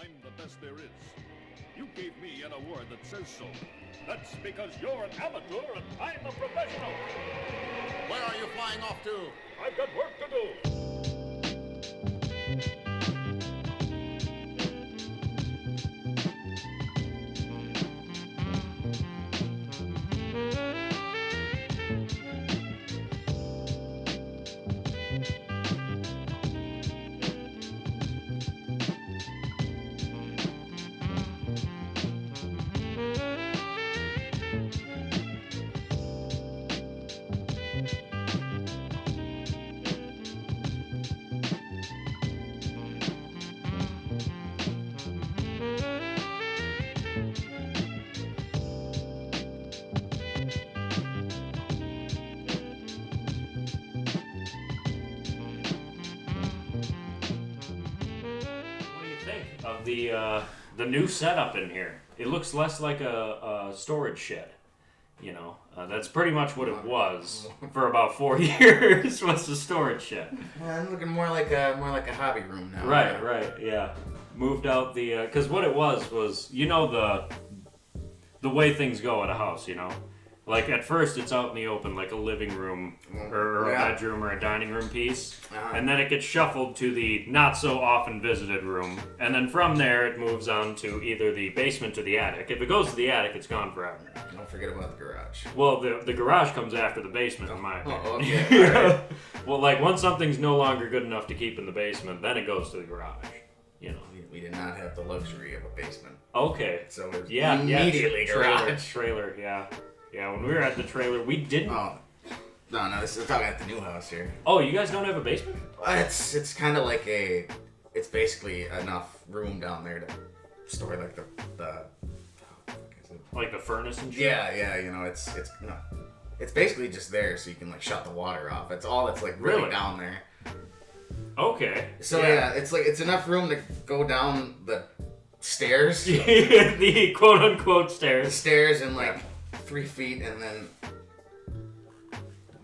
I'm the best there is. You gave me an award that says so. That's because you're an amateur and I'm a professional. Where are you flying off to? I've got work to do. Of the new setup in here. It looks less like a storage shed. You know, that's pretty much what it was for about 4 years. Was the storage shed? I'm looking more like a hobby room now. Right, yeah. Moved out the because what it was you know the way things go at a house. You know, like at first it's out in the open, like a living room or a bedroom or a dining room piece. And then it gets shuffled to the not so often visited room. And then from there it moves on to either the basement or the attic. If it goes to the attic, it's gone forever. Don't forget about the garage. Well, the garage comes after the basement, in my opinion. Oh, okay. All right. Well, like once something's no longer good enough to keep in the basement, then it goes to the garage. You know. We did not have the luxury of a basement. Okay. So it was immediately garage. Trailer, yeah. Yeah, when we were at the trailer, we didn't... Oh. No, this is talking at the new house here. Oh, you guys don't have a basement? It's kind of like it's basically enough room down there to store like the like the furnace and shit? Yeah, you know, it's basically just there so you can like shut the water off. That's all that's like really down there. Okay. So yeah, it's enough room to go down the stairs. The quote unquote stairs. The stairs and like 3 feet and then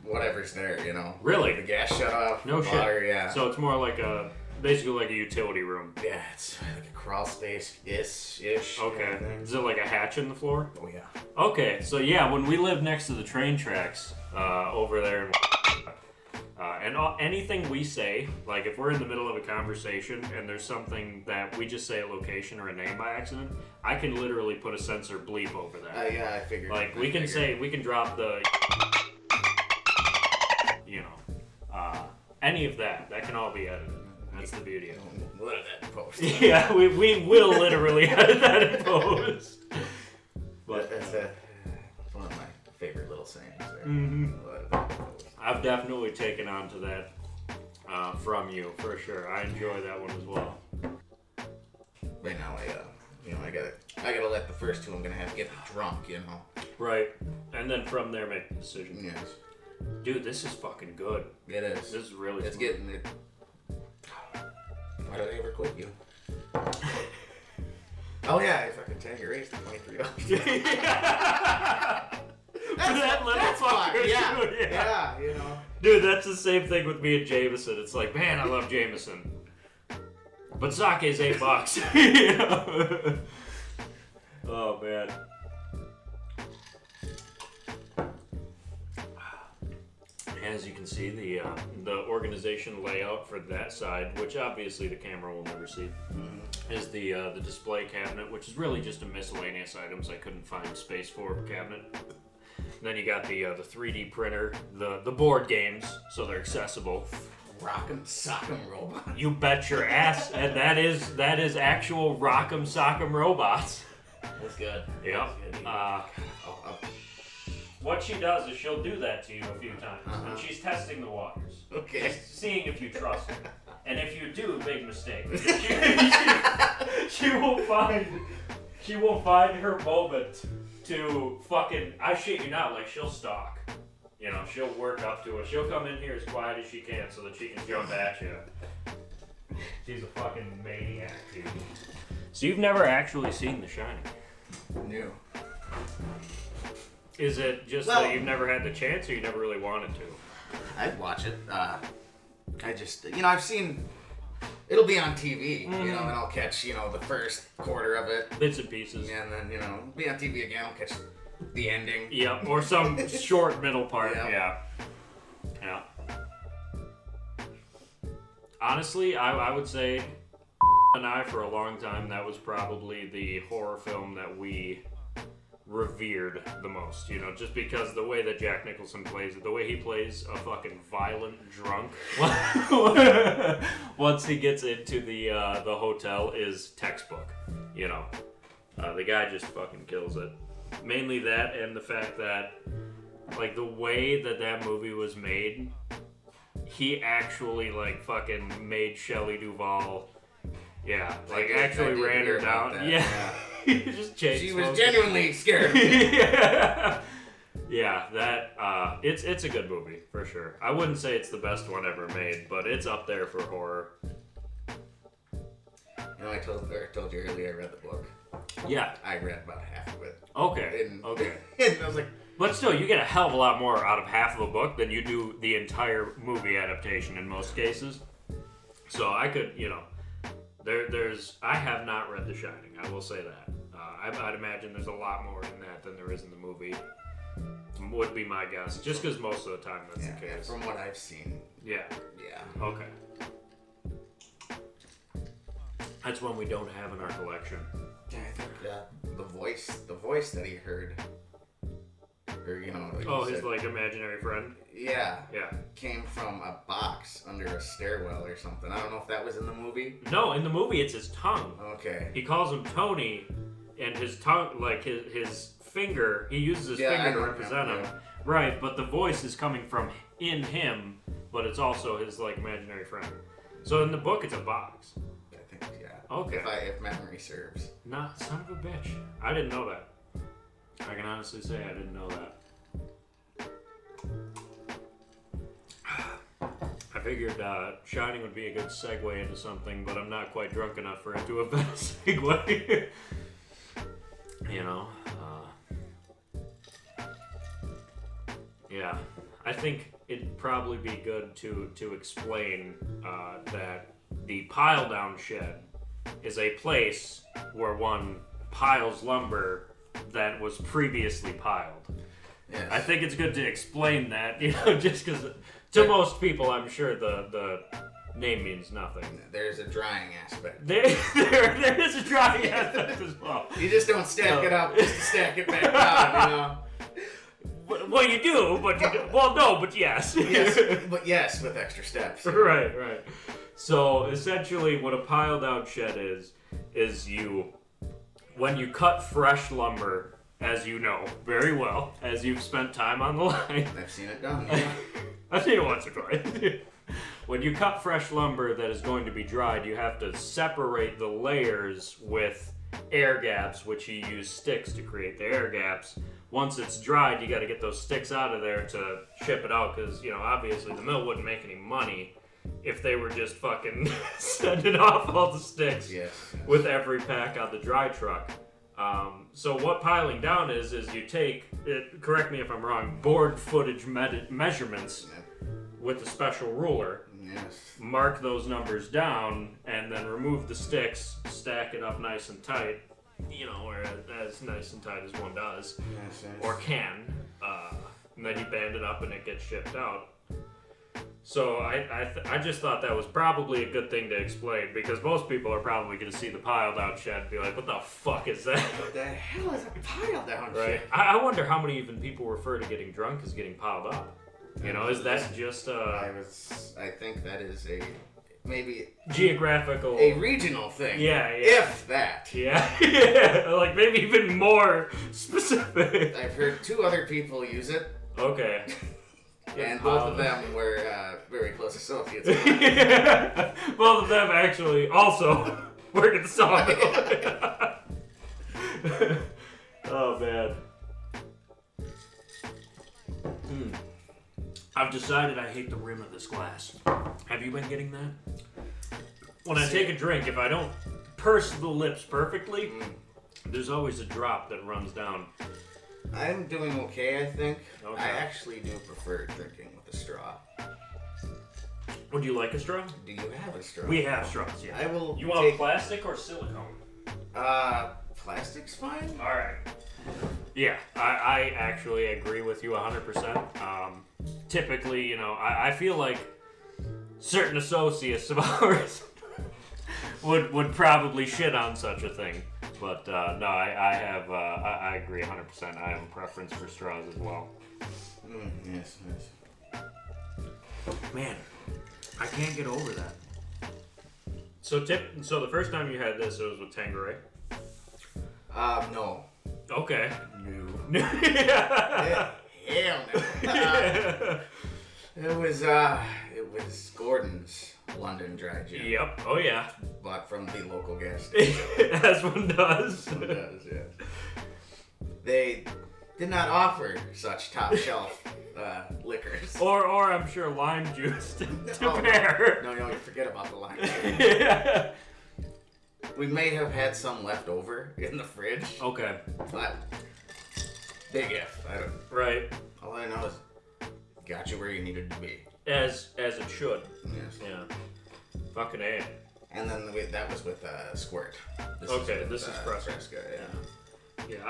whatever's there, you know. Really? The gas shut off. No water, shit. Yeah. So it's more like basically like a utility room. Yeah, it's like a crawl space-ish. Okay. Kind of thing. Is it like a hatch in the floor? Oh yeah. Okay, so yeah, when we lived next to the train tracks over there, anything we say, like if we're in the middle of a conversation and there's something that we just say a location or a name by accident, I can literally put a censor bleep over that. Yeah, I figured. Like we can drop the, you know, any of that can all be edited. That's the beauty of it. We'll edit that in post. Yeah, we will literally edit that in post. But that's one of my favorite little sayings there. Mm-hmm. I've definitely taken on to that from you for sure. I enjoy that one as well. Right now, I gotta let the first two I'm gonna have get drunk, you know. Right, and then from there make the decision. Yes. Dude, this is fucking good. It is. This is really. It's smart. getting it. Why did I ever quit you? Oh yeah, I fucking take your raise to $23. That little fucker. Yeah, you know. Dude, that's the same thing with me and Jameson. It's like, man, I love Jameson, but sake's $8. You know? Oh man. As you can see, the organization layout for that side, which obviously the camera will never see, is the display cabinet, which is really just a miscellaneous items I couldn't find space for cabinet. Then you got the 3D printer, the board games, so they're accessible. Rock'em Sock'em Robot. You bet your ass, and that is actual Rock'em Sock'em robots. That's good. Yep. What she does is she'll do that to you a few times, and she's testing the waters. Okay. Just seeing if you trust her. And if you do, big mistake. She will find her moment to fucking, I shit you not, like she'll stalk. You know, she'll work up to it. She'll come in here as quiet as she can so that she can jump at you. She's a fucking maniac, dude. So you've never actually seen The Shining? No. Is it just that you've never had the chance, or you never really wanted to? I'd watch it. I just, I've seen it'll be on TV, you know, and I'll catch, you know, the first quarter of it. Bits and pieces. And then, you know, be on TV again, I'll catch the ending. Yeah, or some short middle part. Yeah. Honestly, I would say and I, for a long time, that was probably the horror film that we revered the most, you know, just because the way that Jack Nicholson plays it, the way he plays a fucking violent drunk once he gets into the hotel is textbook, you know. The guy just fucking kills it. Mainly that, and the fact that, like, the way that movie was made, he actually, like, fucking made Shelley Duvall, actually ran her down. Yeah. He just changed. She was genuinely scared. It's a good movie for sure. I wouldn't say it's the best one ever made, but it's up there for horror. You know, I told you earlier I read the book. Yeah, I read about half of it. Okay. And I was like, but still, you get a hell of a lot more out of half of a book than you do the entire movie adaptation in most cases. So I could, you know, I have not read The Shining. I will say that. I'd imagine there's a lot more in that than there is in the movie. Would be my guess, just because most of the time that's the case. From what I've seen. Yeah. Okay. That's one we don't have in our collection. Yeah, I think the voice that he heard, or you know, like his like imaginary friend. Yeah, yeah, came from a box under a stairwell or something. I don't know if that was in the movie. No, in the movie it's his tongue. Okay. He calls him Tony, and his tongue, like his finger, he uses his finger to represent him. Right, but the voice is coming from in him, but it's also his like imaginary friend. So in the book, it's a box. Okay. If memory serves. Nah, son of a bitch. I didn't know that. I can honestly say I didn't know that. I figured Shining would be a good segue into something, but I'm not quite drunk enough for it to have been a segue. You know? Yeah. I think it'd probably be good to explain that the pile down shed is a place where one piles lumber that was previously piled. Yes. I think it's good to explain that, you know, just because to most people, I'm sure the name means nothing. There's a drying aspect. There is a drying aspect as well. You just don't stack it up just to stack it back down, you know? Well, you do, but you do. Well, no, but yes. Yes, with extra steps. Right. So essentially, what a piled out shed is when you cut fresh lumber, as you know very well, as you've spent time on the line. I've seen it done. Yeah. I've seen it once or twice. When you cut fresh lumber that is going to be dried, you have to separate the layers with air gaps, which you use sticks to create the air gaps. Once it's dried, you got to get those sticks out of there to ship it out, because, you know, obviously the mill wouldn't make any money if they were just fucking sending off all the sticks with every pack on the dry truck. So what piling down is you take, correct me if I'm wrong, board footage measurements with a special ruler, mark those numbers down, and then remove the sticks, stack it up nice and tight, you know, or as nice and tight as one does, or can, and then you band it up and it gets shipped out. So I just thought that was probably a good thing to explain, because most people are probably going to see the piled out shed and be like, what the fuck is that? What the hell is a piled down shed? I wonder how many even people refer to getting drunk as getting piled up. You know, is that just I think that is maybe geographical, a regional thing. Yeah. If that. Yeah. Like maybe even more specific. I've heard 2 other people use it. Okay. And both of them were very close associates. Both of them actually also work at the sawmill. Oh man. I've decided I hate the rim of this glass. Have you been getting that? When I take a drink, if I don't purse the lips perfectly, there's always a drop that runs down. I'm doing okay, I think. Okay. I actually do prefer drinking with a straw. Would you like a straw? Do you have a straw? We have straws, yeah. I will. You want plastic or silicone? Plastic's fine. All right. Yeah, I actually agree with you 100%. Typically, I feel like certain associates of ours would probably shit on such a thing. But no, I agree 100%. I have a preference for straws as well. Yes. Man, I can't get over that. So the first time you had this, it was with Tanqueray? No. Okay. No. Yeah. Hell no. It was Gordon's London Dry Gin. Yep. Oh yeah. Bought from the local gas station. As one does. One does, yes. They did not offer such top shelf liquors. Or I'm sure lime juice to pair. No, you forget about the lime juice. Yeah. We may have had some left over in the fridge. Okay. But big if. Right. All I know is got you where you needed to be. As it should. Yes. Yeah. Fucking A. And then that was with Squirt. This is Fresca. Fresca, yeah. Yeah,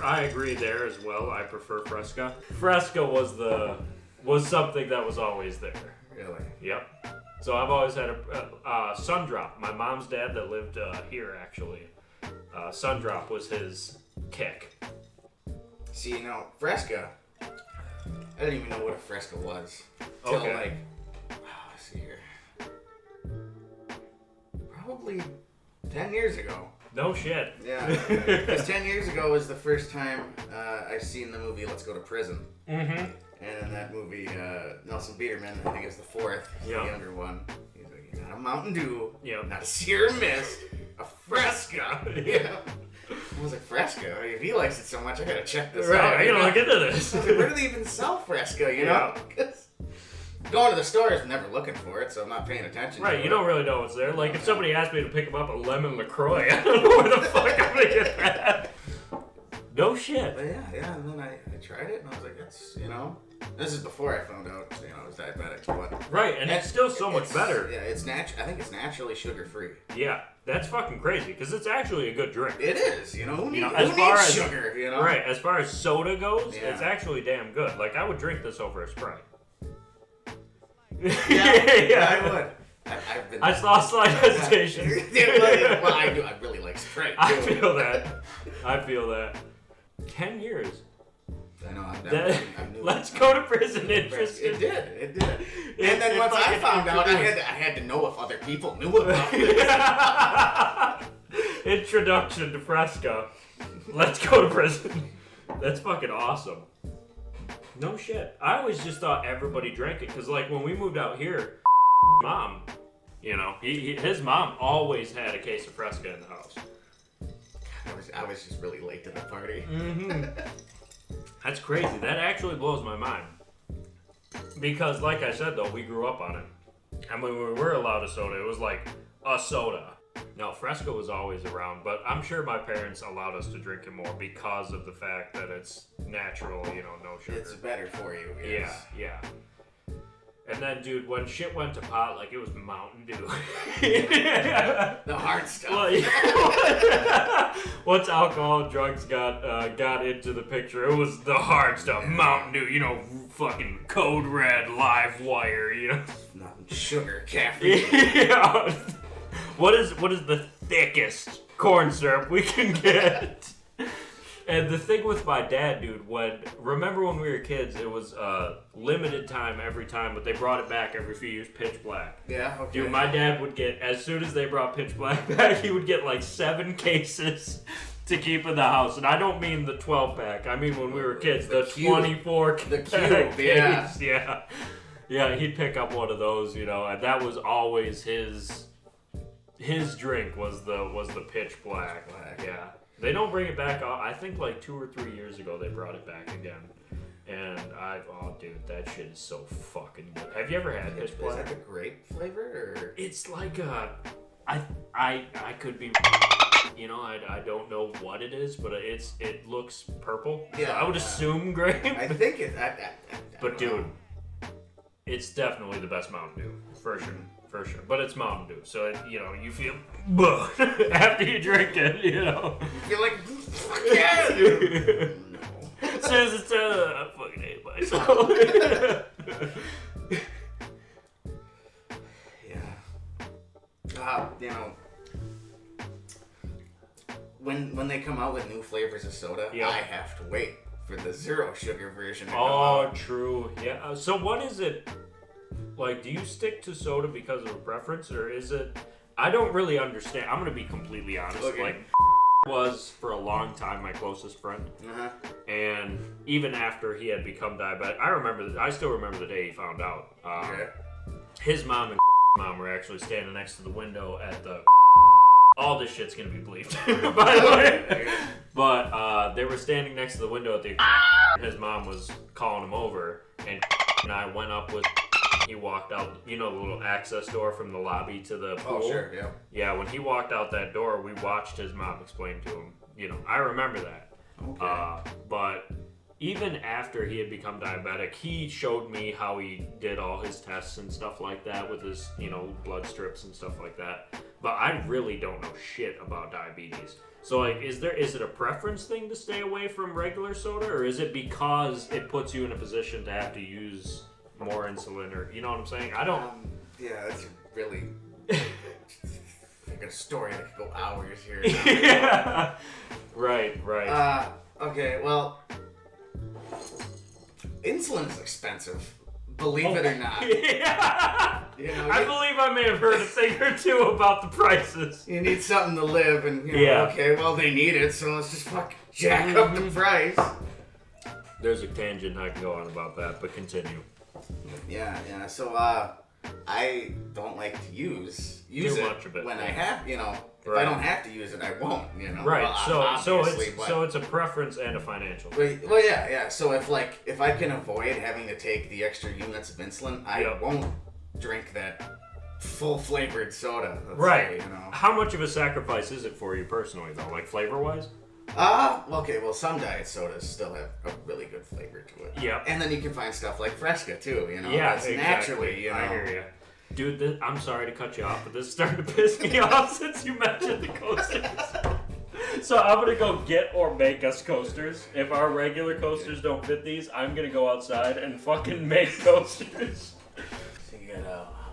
I agree there as well. I prefer Fresca. Fresca was something that was always there. Really? Yep. So I've always had a Sundrop. My mom's dad that lived here actually. Sundrop was his kick. See, Fresca. I didn't even know what a Fresca was. Till let's see here. Probably 10 years ago. No shit. Yeah. Because 10 years ago was the first time I seen the movie Let's Go to Prison. Mm-hmm. And in that movie, Nelson Biederman, I think it's the fourth, the younger one. He's like, not a Mountain Dew, not a Sierra Mist, a Fresca. I was like, Fresca? If he likes it so much, I gotta check this out. Right, I gotta look into this. Where do they even sell Fresca, you know? Because going to the store is never looking for it, so I'm not paying attention. Right, you don't really know what's there. Like, if somebody asked me to pick him up a lemon LaCroix, I don't know where the fuck I'm gonna get that. No shit. But yeah, and then I tried it, and I was like, that's, this is before I found out, I was diabetic. But right, and it's still so much better. Yeah, I think it's naturally sugar-free. Yeah, that's fucking crazy, because it's actually a good drink. It is, who needs sugar, Right, as far as soda goes, it's actually damn good. Like, I would drink this over a Sprite. Yeah, I would. I saw slight hesitation. Well, I do. I really like Sprite, too. I feel that. 10 years. I know. Let's go to prison. Interesting. It did. And then once I found out, I had to know if other people knew about this. Introduction to Fresca. Let's go to prison. That's fucking awesome. No shit. I always just thought everybody drank it because, like, when we moved out here, mom, his mom always had a case of Fresca in the house. I was just really late to the party. Mm-hmm. That's crazy. That actually blows my mind. Because, like I said, though, we grew up on it. And when we were allowed a soda, it was like a soda. No, Fresca was always around, but I'm sure my parents allowed us to drink it more because of the fact that it's natural, no sugar. It's better for you. Yes. Yeah. And then, dude, when shit went to pot, like, it was Mountain Dew. The hard stuff. Once alcohol and drugs got into the picture, it was the hard stuff. Mountain Dew, fucking Code Red, Live Wire, Nothing sugar, caffeine. Yeah. What is the thickest corn syrup we can get? And the thing with my dad, dude, remember when we were kids, it was limited time every time, but they brought it back every few years, Pitch Black. Yeah, okay. Dude, my dad would get, as soon as they brought Pitch Black back, he would get like 7 cases to keep in the house. And I don't mean the 12-pack. I mean when we were kids, the 24 the cube, yeah. Yeah, he'd pick up one of those, and that was always his drink was the Pitch Black. Yeah. They don't bring it back. I think like 2 or 3 years ago they brought it back again. And dude, that shit is so fucking good. Have you ever had Pitch Black? Is that the grape flavor? Or? It's like I could be, I don't know what it is, but it looks purple. Yeah. I would assume grape. I think it. But dude, it's definitely the best Mountain Dew, for sure. But it's Mountain Dew, so you feel after you drink it, You feel like fuck yeah, dude. No. Says it's I fucking hate myself. Yeah. When they come out with new flavors of soda, I have to wait for the zero sugar version to come out. True. Yeah. So what is it? Like, do you stick to soda because of a preference, or is it... I don't really understand. I'm going to be completely honest. Okay. Like, was, for a long time, my closest friend. Uh-huh. And even after he had become diabetic, I still remember the day he found out. His mom and mom were actually standing next to the window at the... All this shit's going to be bleeped, by the way. But they were standing next to the window at the... His mom was calling him over, and I went up with... He walked out, the little access door from the lobby to the pool. Oh, sure, yeah. Yeah, when he walked out that door, we watched his mom explain to him. I remember that. Okay. But even after he had become diabetic, he showed me how he did all his tests and stuff like that with his, blood strips and stuff like that. But I really don't know shit about diabetes. So, is it a preference thing to stay away from regular soda, or is it because it puts you in a position to have to use more insulin, or you know what I'm saying? I don't. Yeah, that's really like a story that could go hours here. Yeah. Right. Okay. Well, insulin is expensive. Believe it or not. Yeah. I believe I may have heard a thing or two about the prices. You need something to live, and okay, well they need it, so let's just jack up the price. There's a tangent I can go on about that, but continue. Yeah. So, I don't like to use too it much of it when I have, if I don't have to use it, I won't, Right. So it's a preference and a financial. Well, yeah. So if I can avoid having to take the extra units of insulin, I won't drink that full flavored soda. Right. How much of a sacrifice is it for you personally, though? Like flavor wise? Okay, well, some diet sodas still have a really good flavor to it. Yeah. And then you can find stuff like Fresca, too, Yeah, that's exactly. Naturally, I hear you. Dude, I'm sorry to cut you off, but this is starting to piss me off since you mentioned the coasters. So I'm going to go get or make us coasters. If our regular coasters don't fit these, I'm going to go outside and fucking make coasters. So you got,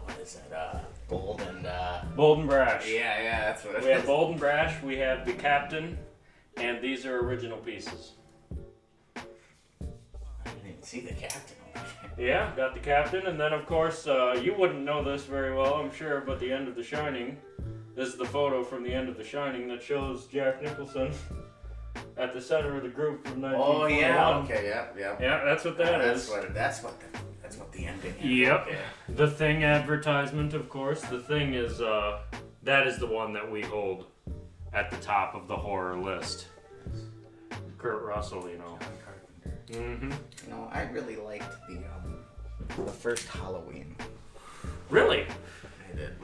what is that, Bold and... Bold and Brash. Yeah, that's what it is. We have Bold and Brash, we have the Captain... And these are original pieces. I didn't even see the Captain. Yeah, got the Captain, and then of course, you wouldn't know this very well, I'm sure, but the end of The Shining. This is the photo from the end of The Shining that shows Jack Nicholson at the center of the group from 1941. Oh yeah, okay, yeah. Yeah, that's what that is. That's what the ending is. Yep. Okay. The Thing advertisement, of course. The Thing is, that is the one that we hold at the top of the horror list. Kurt Russell, John Carpenter. Mm-hmm. I really liked the first Halloween. Really? I did.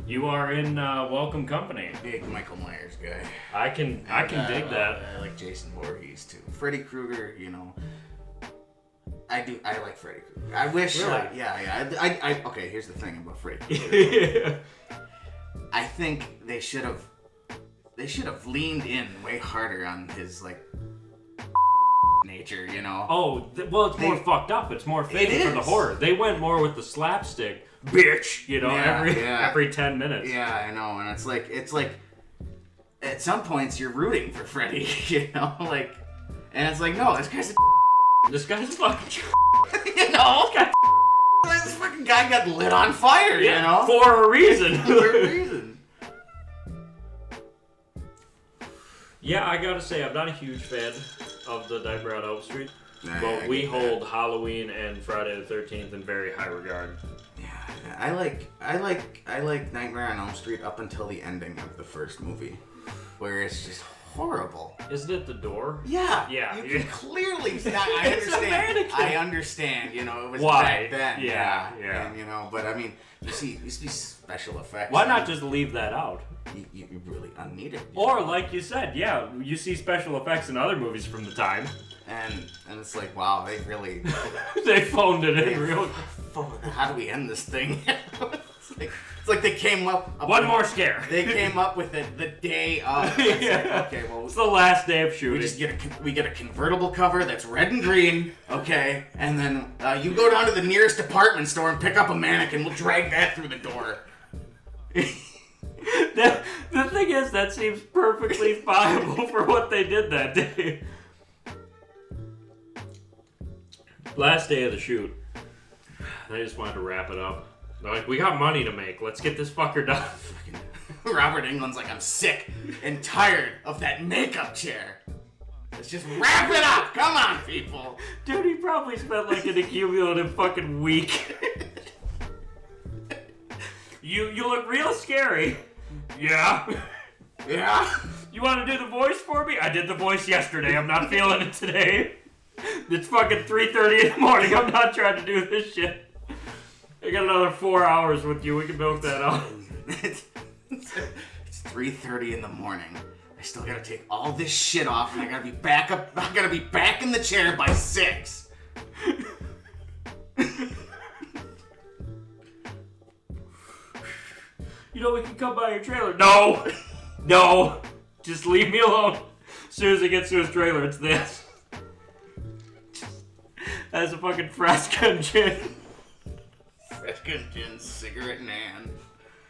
You are in welcome company. Big Michael Myers guy. I can dig that. I like Jason Voorhees too. Freddy Kreuger, I like Freddy Kreuger. I wish. Really? I okay. Here's the thing about Freddy Kreuger. I think they should have leaned in way harder on his nature, Oh, well, it's more fucked up. It's more fitting for the horror. They went more with the slapstick, bitch. Every 10 minutes. Yeah, I know, and it's like at some points you're rooting for Freddy, and it's like, no, this guy's fucking. This fucking guy got lit on fire, for a reason. Yeah, I gotta say, I'm not a huge fan of the Nightmare on Elm Street, but we hold Halloween and Friday the 13th in very high regard. Yeah, I like Nightmare on Elm Street up until the ending of the first movie, where it's just horrible. Isn't it the door? Yeah. You can clearly see. I understand. It was back then. Yeah. And but I mean, you see special effects. Why not just leave that out? you really unneeded. Or like you said, yeah, you see special effects in other movies from the time, and it's like, wow, they really they phoned it in real. How do we end this thing? It's like they came up. One more scare. They came up with it the day of. Yeah. Okay, well, it's the last day of shooting. We just get a convertible cover that's red and green. Okay, and then you go down to the nearest department store and pick up a mannequin. We'll drag that through the door. The thing is, that seems perfectly viable for what they did that day. Last day of the shoot. They just wanted to wrap it up. They're like, we got money to make. Let's get this fucker done. Robert Englund's like, I'm sick and tired of that makeup chair. Let's just wrap it up. Come on, people. Dude, he probably spent like an accumulative fucking week. You look real scary. Yeah. Yeah. You want to do the voice for me? I did the voice yesterday. I'm not feeling it today. It's fucking 3:30 in the morning. I'm not trying to do this shit. I got another 4 hours with you. We can milk that out. It's 3:30 in the morning. I still gotta take all this shit off, and I gotta be back up. I gotta be back in the chair by 6. You know, we can come by your trailer. No. Just leave me alone. As soon as he gets to his trailer, it's this. That's a fucking Fresca and gin. Fresca and gin, cigarette in hand.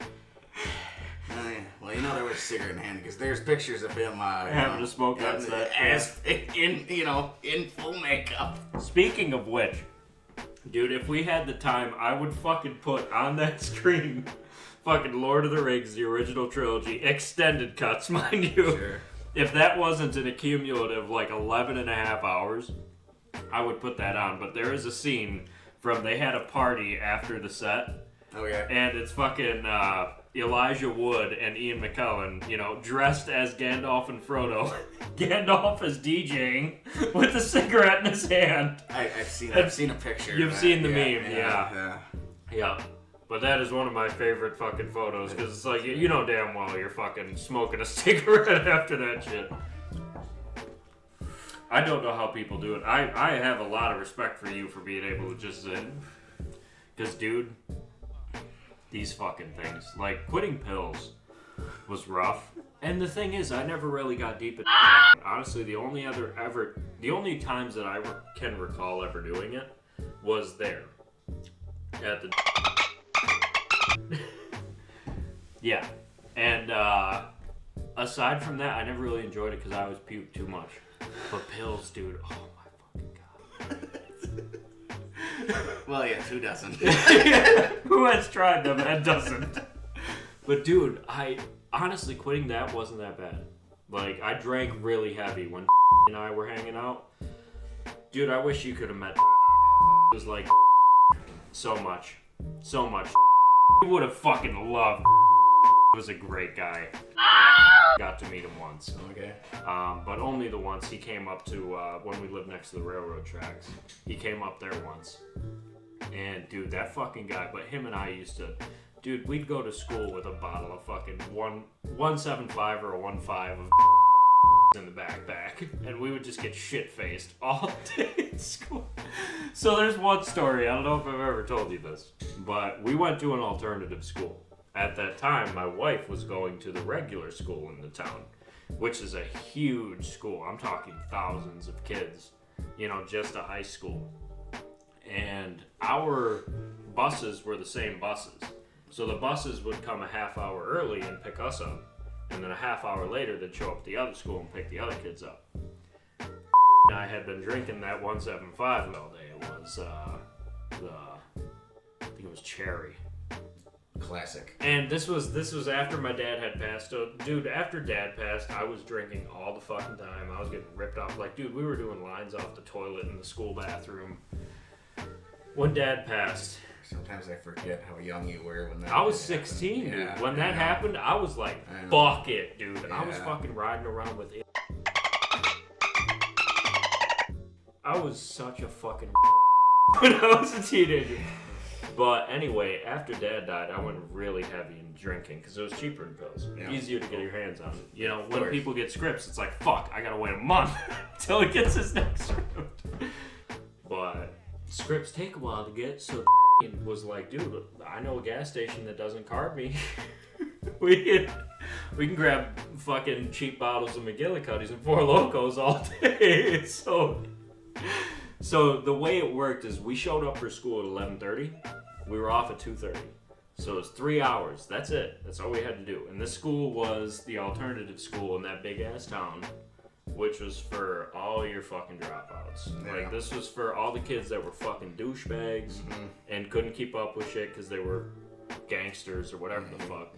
Oh, yeah. Well, you know there was a cigarette in hand because there's pictures of him having to smoke that set. In full makeup. Speaking of which, dude, if we had the time, I would fucking put on that screen fucking Lord of the Rings, the original trilogy, extended cuts, mind you. Sure. If that wasn't an accumulative like 11 and a half hours, I would put that on. But there is a scene from they had a party after the set. Oh yeah. And it's fucking Elijah Wood and Ian McKellen, you know, dressed as Gandalf and Frodo. Gandalf is DJing with a cigarette in his hand. I've seen a picture. You've seen the meme, yeah. But that is one of my favorite fucking photos because it's like, you know damn well you're fucking smoking a cigarette after that shit. I don't know how people do it. I have a lot of respect for you for being able to just sit. Because, dude, these fucking things. Like, quitting pills was rough. And the thing is, I never really got deep into it. Honestly, the only times that I can recall ever doing it was there. At the... Yeah. And, aside from that, I never really enjoyed it because I always puked too much. But pills, dude, oh my fucking god. Well, yes, who doesn't? Who has tried them and doesn't? But dude, honestly, quitting that wasn't that bad. Like, I drank really heavy when and I were hanging out. Dude, I wish you could have met. It was like so much. You would have fucking loved. He was a great guy. Got to meet him once. Okay. But only the once. He came up to, when we lived next to the railroad tracks. He came up there once. And, dude, that fucking guy, but him and I used to, dude, we'd go to school with a bottle of fucking 175 or a 1.5 of in the backpack. And we would just get shit-faced all day in school. So there's one story, I don't know if I've ever told you this, but we went to an alternative school. At that time, my wife was going to the regular school in the town, which is a huge school. I'm talking thousands of kids, you know, just a high school. And our buses were the same buses. So the buses would come a half hour early and pick us up. And then a half hour later, they'd show up at the other school and pick the other kids up. And I had been drinking that 175 all day. It was, I think it was cherry. Classic. And this was after my dad had passed. So, dude, after Dad passed, I was drinking all the fucking time. I was getting ripped off. Like, dude, we were doing lines off the toilet in the school bathroom. When Dad passed. Sometimes I forget how young you were when that I was 16, dude. Yeah, when that happened, I was like, fuck it, dude. Yeah. I was fucking riding around with it. I was such a fucking when I was a teenager. But anyway, after Dad died, I went really heavy in drinking because it was cheaper in pills. Yeah. Easier to get your hands on. You know, when people get scripts, it's like, fuck, I gotta wait a month till it gets his next script. But scripts take a while to get, so was like, dude, I know a gas station that doesn't carb me. we can grab fucking cheap bottles of McGillicuddy's and Four Locos all day. So the way it worked is we showed up for school at 11:30. We were off at 2:30. So it was 3 hours. That's it. That's all we had to do. And this school was the alternative school in that big ass town, which was for all your fucking dropouts. Yeah. Like, this was for all the kids that were fucking douchebags and couldn't keep up with shit because they were gangsters or whatever the fuck.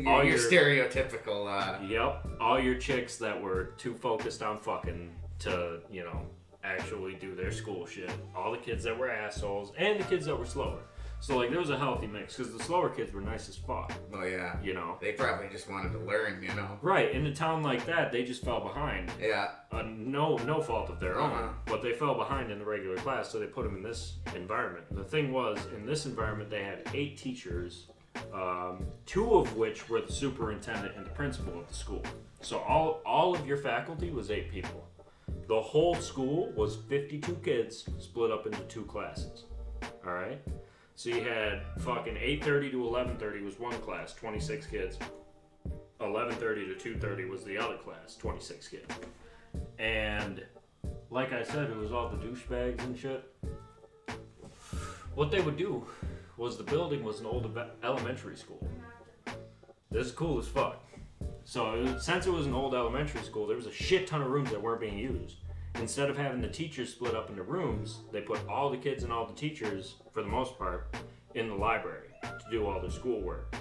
All your stereotypical... Yep. All your chicks that were too focused on fucking to, you know, actually do their school shit. All the kids that were assholes and the kids that were slower. So, like, there was a healthy mix, because the slower kids were nice as fuck. Oh, yeah. You know? They probably just wanted to learn, you know? Right. In a town like that, they just fell behind. Yeah. No fault of their own. But they fell behind in the regular class, so they put them in this environment. The thing was, in this environment, they had 8 teachers, 2 of which were the superintendent and the principal of the school. So all of your faculty was 8 people. The whole school was 52 kids split up into 2 classes. All right? So you had fucking 8:30 to 11:30 was one class, 26 kids. 11:30 to 2:30 was the other class, 26 kids. And like I said, it was all the douchebags and shit. What they would do was the building was an old elementary school. This is cool as fuck. So since it was an old elementary school, there was a shit ton of rooms that weren't being used. Instead of having the teachers split up into rooms, they put all the kids and all the teachers, for the most part, in the library to do all their schoolwork.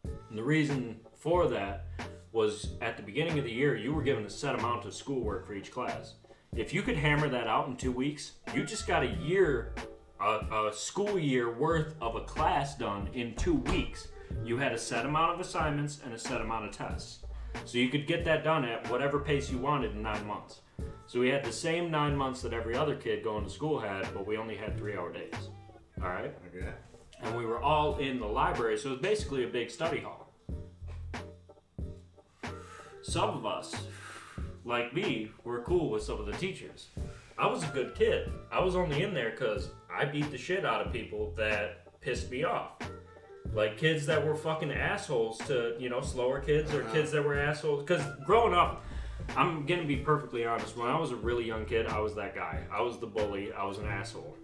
And the reason for that was at the beginning of the year, you were given a set amount of schoolwork for each class. If you could hammer that out in 2 weeks, you just got a school year worth of a class done in 2 weeks. You had a set amount of assignments and a set amount of tests. So you could get that done at whatever pace you wanted in 9 months. So we had the same 9 months that every other kid going to school had, but we only had 3-hour days. All right? Okay. And we were all in the library, so it was basically a big study hall. Some of us, like me, were cool with some of the teachers. I was a good kid. I was only in there because I beat the shit out of people that pissed me off. Like kids that were fucking assholes to, you know, slower kids or kids that were assholes. Because growing up, I'm going to be perfectly honest. When I was a really young kid, I was that guy. I was the bully. I was an asshole.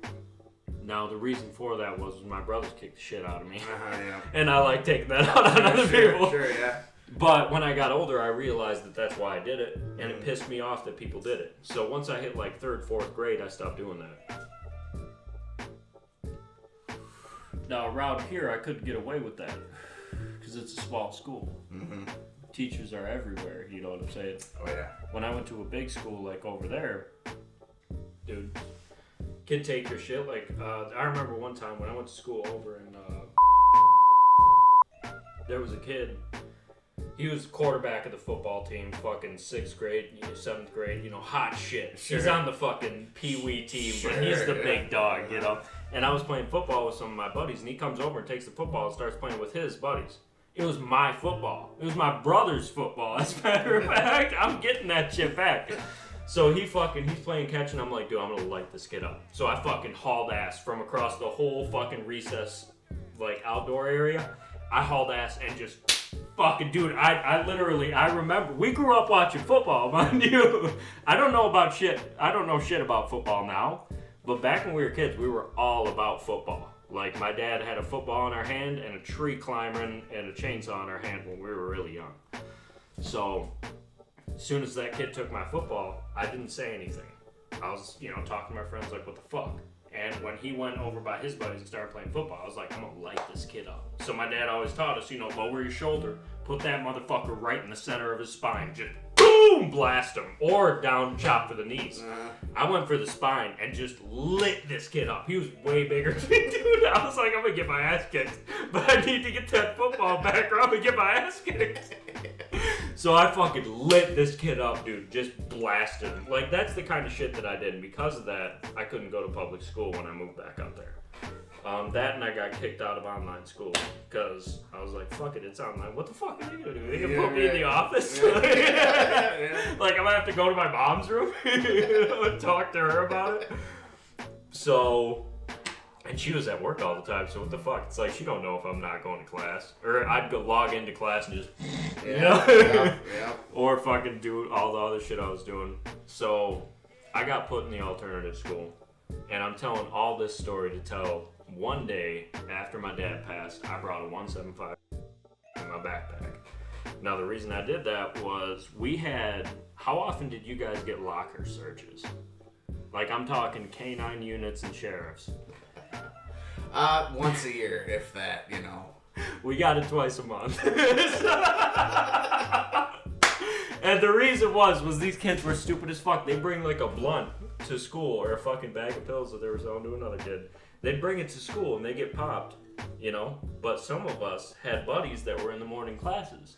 Now, the reason for that was my brothers kicked the shit out of me. Yeah. And I like taking that out on other people. Sure, yeah. But when I got older, I realized that that's why I did it. And it pissed me off that people did it. So once I hit like 3rd, 4th grade, I stopped doing that. Now, around here, I couldn't get away with that. Because it's a small school. Mm-hmm. Teachers are everywhere, you know what I'm saying? Oh, yeah. When I went to a big school, like over there, dude, kid take your shit. Like, I remember one time when I went to school over in, there was a kid, he was quarterback of the football team, fucking 6th grade, 7th grade, you know, hot shit. Sure. He's on the fucking pee-wee team, but he's the big dog, you know? And I was playing football with some of my buddies, and he comes over and takes the football and starts playing with his buddies. It was my football. It was my brother's football. As a matter of fact, I'm getting that shit back. So he's playing catch, and I'm like, dude, I'm gonna light this kid up. So I fucking hauled ass from across the whole fucking recess, like outdoor area. I hauled ass and just fucking, dude, I remember, we grew up watching football, mind you. I don't know shit about football now, but back when we were kids, we were all about football. Like, my dad had a football in our hand and a tree climbing and a chainsaw in our hand when we were really young. So, as soon as that kid took my football, I didn't say anything. I was, talking to my friends like, what the fuck? And when he went over by his buddies and started playing football, I was like, I'm gonna light this kid up. So my dad always taught us, lower your shoulder, put that motherfucker right in the center of his spine, just boom, blast him, or down, chop for the knees. I went for the spine and just lit this kid up. He was way bigger than me, dude. I was like, I'm gonna get my ass kicked, but I need to get that football back or I'm gonna get my ass kicked. So I fucking lit this kid up, dude, just blasted him. Like, that's the kind of shit that I did, and because of that, I couldn't go to public school when I moved back out there. That and I got kicked out of online school because I was like, fuck it, it's online. What the fuck are they gonna do? They gonna put me in the office? Like, I'm gonna have to go to my mom's room and talk to her about it. So, and she was at work all the time, so what the fuck? It's like, she don't know if I'm not going to class. Or I'd go log into class and just, or fucking do all the other shit I was doing. So, I got put in the alternative school. And I'm telling all this story to tell one day after my dad passed, I brought a 175 in my backpack. Now, the reason I did that was how often did you guys get locker searches? Like, I'm talking K-9 units and sheriffs. Once a year, if that, you know. We got it twice a month. And the reason was these kids were stupid as fuck. They bring like a blunt to school or a fucking bag of pills that they were selling to another kid. They'd bring it to school and they get popped, you know? But some of us had buddies that were in the morning classes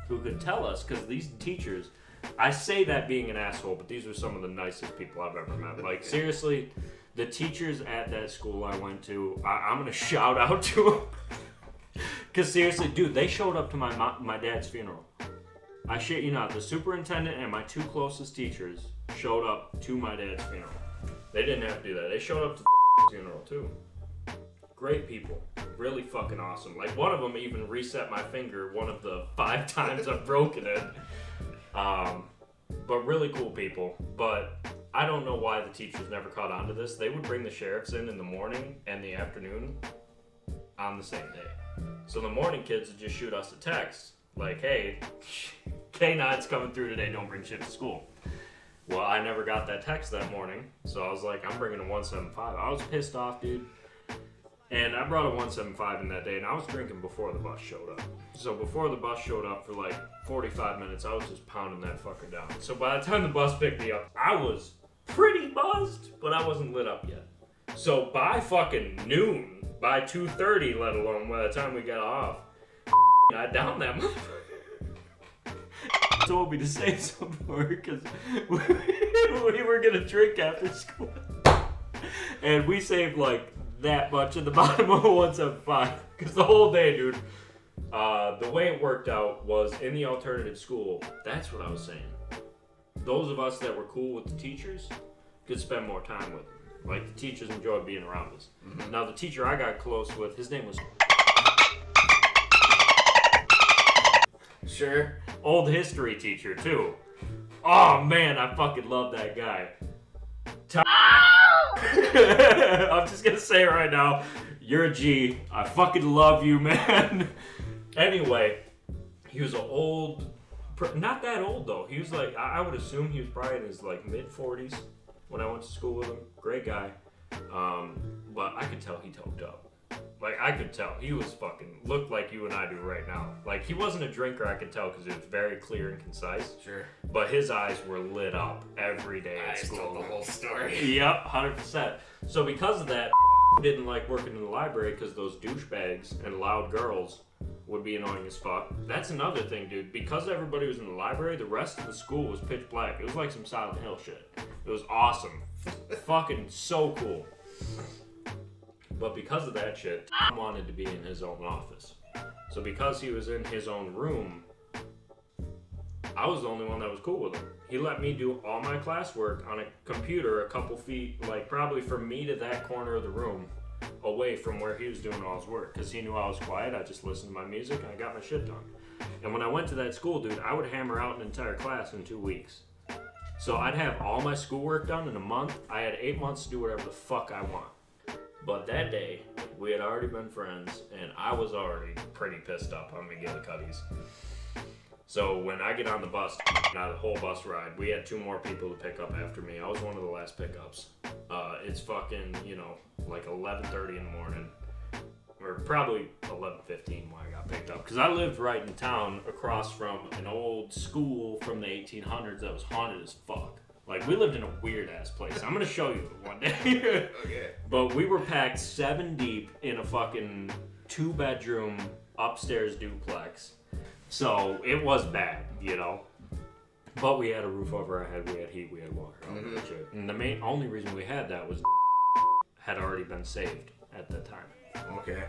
who could tell us, because these teachers, I say that being an asshole, but these were some of the nicest people I've ever met. Like, seriously, the teachers at that school I went to, I'm going to shout out to them. Because seriously, dude, they showed up to my dad's funeral. I shit you not, the superintendent and my two closest teachers showed up to my dad's funeral. They didn't have to do that. They showed up to the funeral too. Great people. Really fucking awesome. Like, one of them even reset my finger one of the 5 times I've broken it. But really cool people. But I don't know why the teachers never caught on to this. They would bring the sheriffs in the morning and the afternoon on the same day. So the morning kids would just shoot us a text. Like, hey, K-9's coming through today, don't bring shit to school. Well, I never got that text that morning, so I was like, I'm bringing a 175. I was pissed off, dude. And I brought a 175 in that day, and I was drinking before the bus showed up. So before the bus showed up for like 45 minutes, I was just pounding that fucker down. So by the time the bus picked me up, I was pretty buzzed, but I wasn't lit up yet. So by fucking noon, by 2:30, let alone by the time we got off, I downed that motherfucker. Told me to save some for her because we were gonna drink after school, and we saved like that much at the bottom of a 175 because the whole day, dude. The way it worked out was in the alternative school. That's what I was saying. Those of us that were cool with the teachers could spend more time with them. Like, the teachers enjoyed being around us. Mm-hmm. Now, the teacher I got close with, his name was. Sure. Old history teacher, too. Oh, man, I fucking love that guy. I'm just gonna say it right now. You're a G. I fucking love you, man. Anyway, he was an old... Not that old, though. He was like... I would assume he was probably in his, like, mid-40s when I went to school with him. Great guy. But I could tell he toked up. Like, I could tell. He was fucking... Looked like you and I do right now. Like, he wasn't a drinker, I could tell, because it was very clear and concise. Sure. But his eyes were lit up every day at school. Told the whole story. Yep, 100%. So because of that, didn't like working in the library because those douchebags and loud girls would be annoying as fuck. That's another thing, dude. Because everybody was in the library, the rest of the school was pitch black. It was like some Silent Hill shit. It was awesome. Fucking so cool. But because of that shit, Tom wanted to be in his own office. So because he was in his own room, I was the only one that was cool with him. He let me do all my classwork on a computer a couple feet, like probably from me to that corner of the room, away from where he was doing all his work. Because he knew I was quiet, I just listened to my music, and I got my shit done. And when I went to that school, dude, I would hammer out an entire class in 2 weeks. So I'd have all my schoolwork done in a month. I had 8 months to do whatever the fuck I want. But that day, we had already been friends, and I was already pretty pissed up on McGillicuddy's. So when I get on the bus, now the whole bus ride, we had 2 more people to pick up after me. I was one of the last pickups. It's fucking, like 11:30 in the morning. Or probably 11:15 when I got picked up. Because I lived right in town across from an old school from the 1800s that was haunted as fuck. Like, we lived in a weird-ass place. I'm going to show you one day. Okay. But we were packed 7 deep in a fucking 2-bedroom upstairs duplex. So, it was bad, But we had a roof over our head, we had heat, we had water, all that shit. And the only reason we had that was had already been saved. at that time. Okay.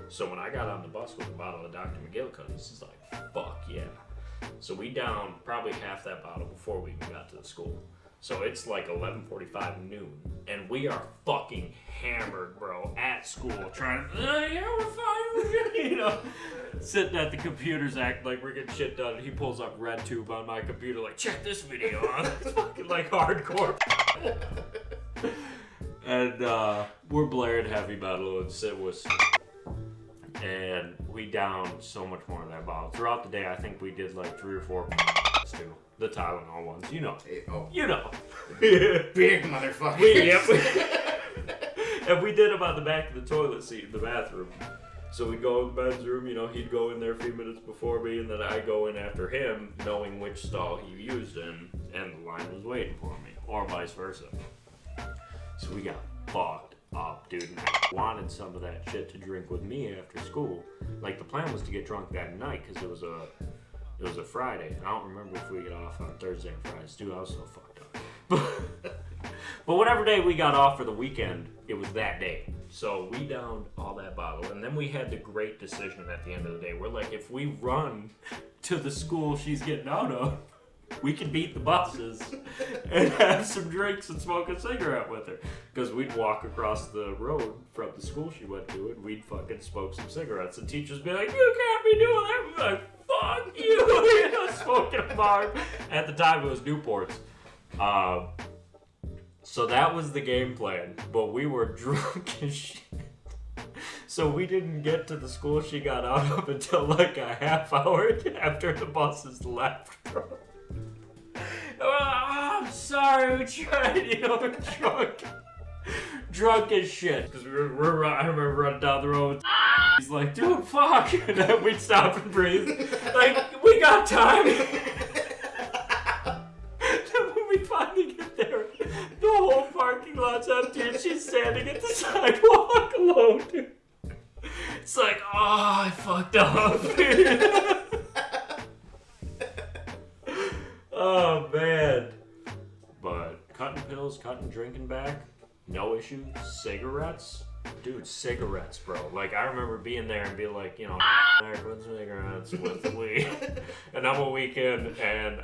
So when I got on the bus with a bottle of Dr. McGillicuddy, this is like, fuck yeah. So we downed probably half that bottle before we even got to the school. So it's like 11:45 noon, and we are fucking hammered, bro, at school, trying to, yeah, we're fine, sitting at the computers acting like we're getting shit done, and he pulls up RedTube on my computer like, check this video out. It's fucking like hardcore. And we're blaring heavy metal and sit with, and we downed so much more of that bottle. Throughout the day, I think we did like 3 or 4 too. The Tylenol ones, You know. Big motherfucker. And we did them on the back of the toilet seat in the bathroom. So we'd go in the men's room, he'd go in there a few minutes before me, and then I'd go in after him, knowing which stall he used in, and the line was waiting for me, or vice versa. So we got fucked up, dude. And I wanted some of that shit to drink with me after school. Like, the plan was to get drunk that night, because it was a Friday. I don't remember if we got off on Thursday and Fridays. Dude, I was so fucked up. But whatever day we got off for the weekend, it was that day. So we downed all that bottle. And then we had the great decision at the end of the day. We're like, if we run to the school she's getting out of, we can beat the buses and have some drinks and smoke a cigarette with her. Because we'd walk across the road from the school she went to, and we'd fucking smoke some cigarettes. And teachers be like, you can't be doing that. We'd be like, fuck you, smoking a bar. At the time, it was Newports. So that was the game plan, but we were drunk as shit. So we didn't get to the school she got out of until like a half hour after the buses left. I'm sorry, we tried, we're drunk as shit. Because I remember running down the road. He's like, dude, fuck. And then we'd stop and breathe. Like, we got time. Then when we finally get there, the whole parking lot's empty and she's standing at the sidewalk alone, dude. It's like, oh, I fucked up. Oh, man. But cutting pills, cutting drinking back, no issue. Cigarettes? Dude, cigarettes, bro. Like, I remember being there and being like, back with cigarettes with the weed. And I'm a weekend, and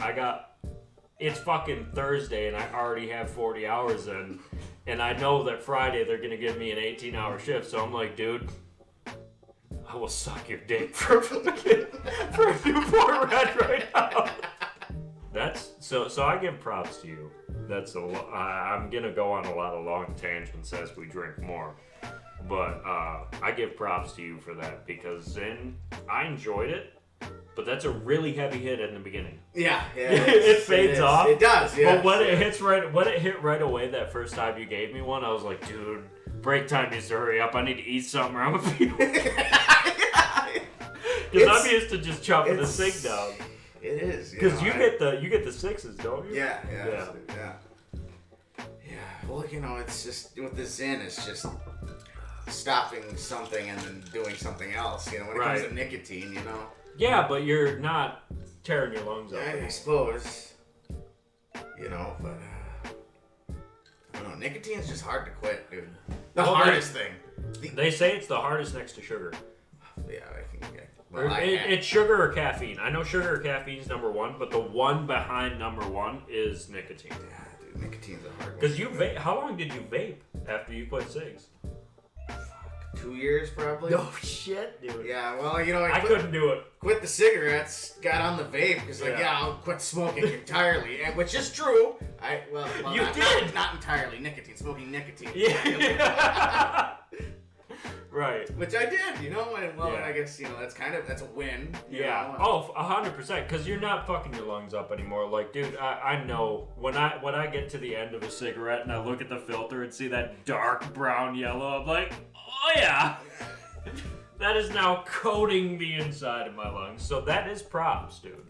it's fucking Thursday, and I already have 40 hours in. And I know that Friday they're going to give me an 18-hour shift, so I'm like, dude, I will suck your dick for a Newport Red right now. So I give props to you. I'm gonna go on a lot of long tangents as we drink more, but I give props to you for that, because then I enjoyed it, but that's a really heavy hit in the beginning. Yeah, it fades off. It does, yeah. But when it hit right away that first time you gave me one, I was like, dude, break time needs to hurry up. I need to eat something or I'm gonna be. Because I'm used to just chopping the cig down. It is, because you get the sixes, don't you? Yeah. Well, it's just with the Zyn, it's just stopping something and then doing something else. When it comes to nicotine, Yeah, but you're not tearing your lungs out. I suppose. But I don't know. Nicotine's just hard to quit, dude. The hardest thing. They say it's the hardest next to sugar. Yeah, I think. Yeah. Well, it's sugar or caffeine. I know sugar or caffeine is number one, but the one behind number one is nicotine. Yeah, dude, nicotine's a hard one. Because you vape. How long did you vape after you quit cigs? 2 years, probably. No shit, dude. Yeah, well, I couldn't do it. Quit the cigarettes, got on the vape, because I'll quit smoking entirely, which is true. You did. Not entirely smoking nicotine. Yeah. Right. Which I did, and I guess, that's a win. Yeah. Oh, 100%, because you're not fucking your lungs up anymore. Like, dude, I know when I get to the end of a cigarette and I look at the filter and see that dark brown yellow, I'm like, oh yeah. That is now coating the inside of my lungs. So that is props, dude.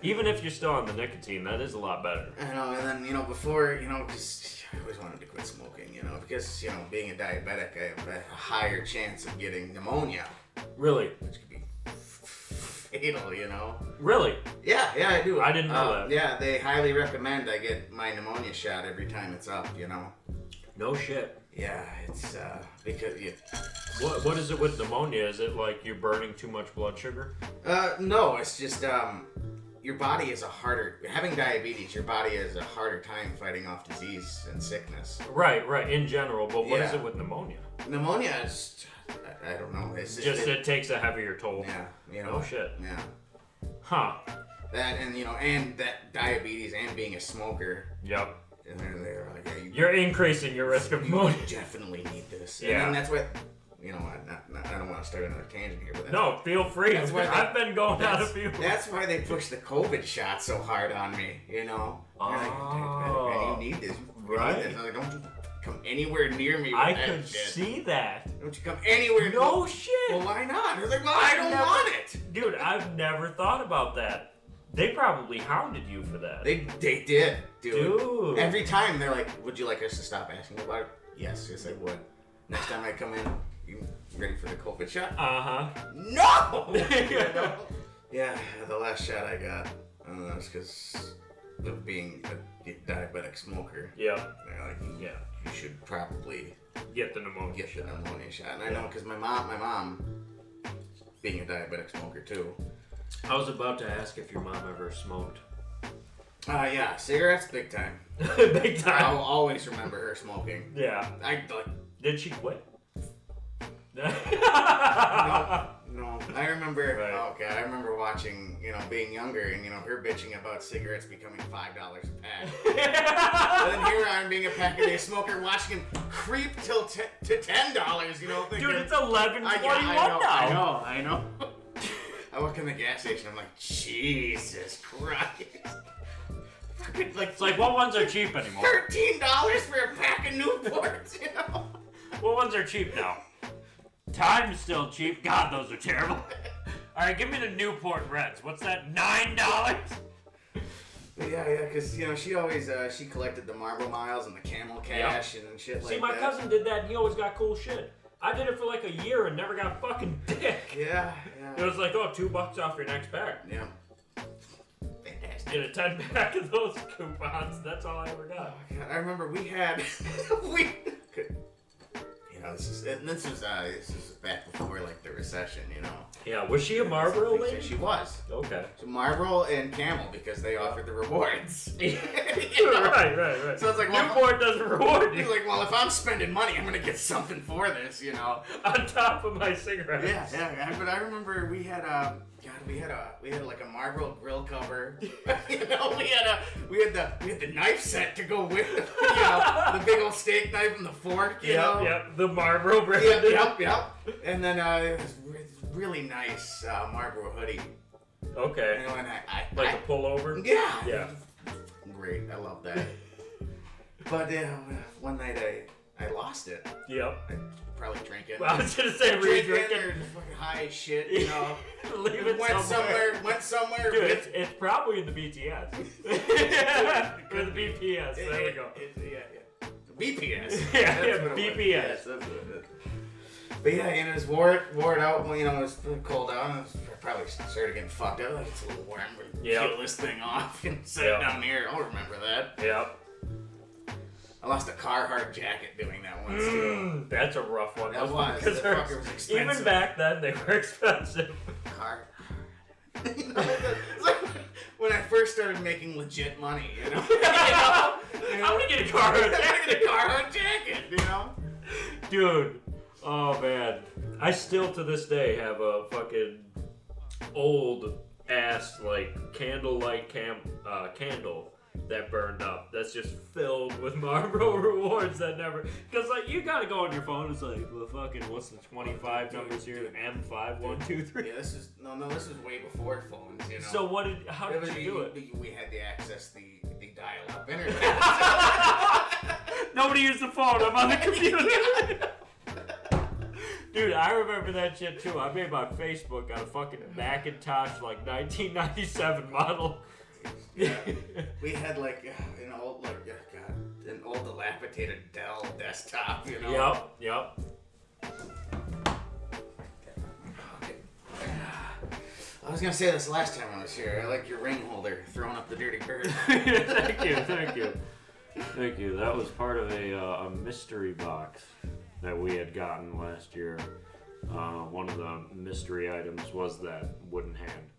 Even if you're still on the nicotine, that is a lot better. I know, and then, before, just... I always wanted to quit smoking, because, being a diabetic, I have a higher chance of getting pneumonia. Really? Which could be fatal, you know. Really? Yeah, I do. I didn't know that. Yeah, they highly recommend I get my pneumonia shot every time it's up, you know. No shit. Yeah, it's because What is it with pneumonia? Is it like you're burning too much blood sugar? No, it's just your body is having diabetes, your body has a harder time fighting off disease and sickness. Right, in general, but what is it with pneumonia? Pneumonia is, I don't know. It takes a heavier toll. Yeah, you know. Oh shit. Yeah. Huh. That and that diabetes and being a smoker. Yep. And they're like, yeah, you're increasing your risk of pneumonia. You definitely need this. Yeah. And that's what, you know, I don't want to start another tangent here, but no, feel free. That's why I've been going out a few. That's why they push the COVID shot so hard on me, you know. Oh. Man, you need this. Right. Need this. I'm like, don't you come anywhere near me with I that could shit. see that. Don't you come anywhere. No shit. Well, why not? They're like, well, I don't want it. Dude, I've never thought about that. They probably hounded you for that. They did, dude. Every time they're like, would you like us to stop asking about it? Yes, I would. Next time I come in, you ready for the COVID shot? No! Yeah, the last shot I got, was because of being a diabetic smoker. Yeah. They're like, you should probably get the pneumonia shot. And I know because my mom, being a diabetic smoker too. I was about to ask if your mom ever smoked. Yeah, cigarettes, big time. Big time. I'll always remember her smoking. Yeah. Did she quit? No. I remember. Right. Oh god, I remember watching, being younger, and her bitching about cigarettes becoming $5 a pack. And then here I am being a pack-a-day smoker, watching him creep till to $10. Thinking, dude, it's 11:21 now. I know. I walk in the gas station. I'm like, Jesus Christ. It's like, what ones are cheap anymore? $13 for a pack of Newports, What ones are cheap now? Time's still cheap. God, those are terrible. All right, give me the Newport Reds. What's that? $9? Yeah, because she always she collected the Marble Miles and the Camel Cash and shit like that. See, my cousin did that, and he always got cool shit. I did it for like a year and never got fucking dick. Yeah. It was like, $2 off your next pack. Yeah. Fantastic. Get a 10-pack of those coupons. That's all I ever got. Oh, God. I remember we had this is back before like the recession, Yeah, was she a Marlboro lady? She was. Okay. So Marlboro and Camel because they offered the rewards. Right. So it's like Newport doesn't reward you. He's like, well, if I'm spending money, I'm gonna get something for this, On top of my cigarettes. Yeah. But I remember we had like a Marlboro grill cover. We had the knife set to go with the big old steak knife and the fork. Yep. The Marlboro brand. Yep. And then it was really nice Marlboro hoodie. Okay. And a pullover. Yeah. Great. I love that. But one night I lost it. Yep. Probably drinking. Well, I was gonna say drinking. Or just fucking high as shit, Leave it Went somewhere. Dude, it's probably in the BTS. Or the BPS. There we go. BPS. BPS. That's what it is. But yeah, it was wore it out when it was cold out. And I probably started getting fucked up. Like it's a little warm. Peel this thing off and set it down here. I'll remember that. Yep. I lost a Carhartt jacket doing that once too. That's a rough one. That was. That fucker was expensive. Even back then, they were expensive. Carhartt. It's like when I first started making legit money, I'm gonna get a Carhartt jacket, Dude, oh man, I still to this day have a fucking old ass candlelight candle that burned up. That's just filled with Marlboro rewards that never. Because you gotta go on your phone. It's like, well, fucking, what's the 25 numbers here? M5123. Yeah, this is way before phones. So how did you do it? We had to access the dial-up internet. Nobody used the phone. I'm on the computer. Dude, I remember that shit too. I made my Facebook on a fucking Macintosh 1997 model. Yeah. We had an old dilapidated Dell desktop, Yep. I was gonna say this last time I was here. I like your ring holder, throwing up the dirty bird. Thank you. That was part of a mystery box that we had gotten last year. One of the mystery items was that wooden hand.